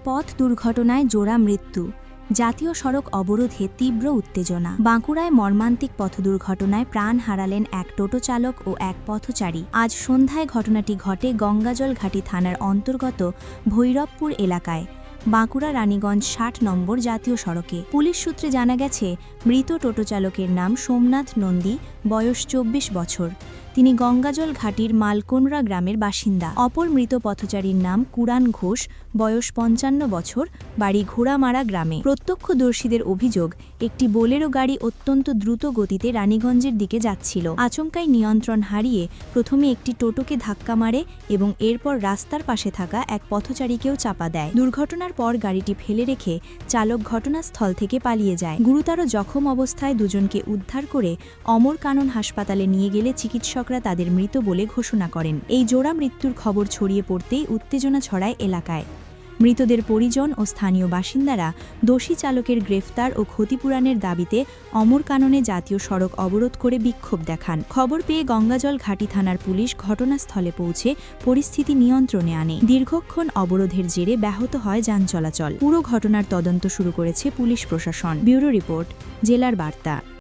পথ দুর্ঘটনায় জোড়া মৃত্যু, জাতীয় সড়ক অবরোধে তীব্র উত্তেজনা। বাঁকুড়ায় মর্মান্তিক পথ দুর্ঘটনায় প্রাণ হারালেন এক টোটো চালক ও এক পথচারী। আজ সন্ধ্যায় ঘটনাটি ঘটে গঙ্গাজল ঘাটি থানার অন্তর্গত ভৈরবপুর এলাকায়, বাঁকুড়া রানীগঞ্জ ৬০ নম্বর জাতীয় সড়কে। পুলিশ সূত্রে জানা গেছে, মৃত টোটো চালকের নাম সোমনাথ নন্দী, বয়স ২৪ বছর। তিনি গঙ্গাজল ঘাটির মালকোনরা গ্রামের বাসিন্দা। অপর মৃত পথচারীর নাম কুরান ঘোষ, বয়স ৫৫ বছর, বাড়ি ঘোড়ামারা গ্রামে। প্রত্যক্ষদর্শীদের অভিযোগ, একটি বোলেরো গাড়ি অত্যন্ত দ্রুত গতিতে রানীগঞ্জের দিকে যাচ্ছিল। আচমকাই নিয়ন্ত্রণ হারিয়ে প্রথমে একটি টোটোকে ধাক্কা মারে এবং এরপর রাস্তার পাশে থাকা এক পথচারীকেও চাপা দেয়। দুর্ঘটনার পর গাড়িটি ফেলে রেখে চালক ঘটনাস্থল থেকে পালিয়ে যায়। গুরুতর জখম অবস্থায় দুজনকে উদ্ধার করে অমর কানন হাসপাতালে নিয়ে গেলে চিকিৎসকরা তাদের মৃত বলে ঘোষণা করেন। এই জোড়া মৃত্যুর খবর ছড়িয়ে পড়তেই উত্তেজনা ছড়ায় এলাকায়। মৃতদের পরিজন ও স্থানীয় বাসিন্দারা দোষী চালকের গ্রেফতার ও ক্ষতিপূরণের দাবিতে অমর কাননে জাতীয় সড়ক অবরোধ করে বিক্ষোভ দেখান। খবর পেয়ে গঙ্গাজল ঘাটি থানার পুলিশ ঘটনাস্থলে পৌঁছে পরিস্থিতি নিয়ন্ত্রণে আনে। দীর্ঘক্ষণ অবরোধের জেরে ব্যাহত হয় যান চলাচল। পুরো ঘটনার তদন্ত শুরু করেছে পুলিশ প্রশাসন। ব্যুরো রিপোর্ট, জেলার বার্তা।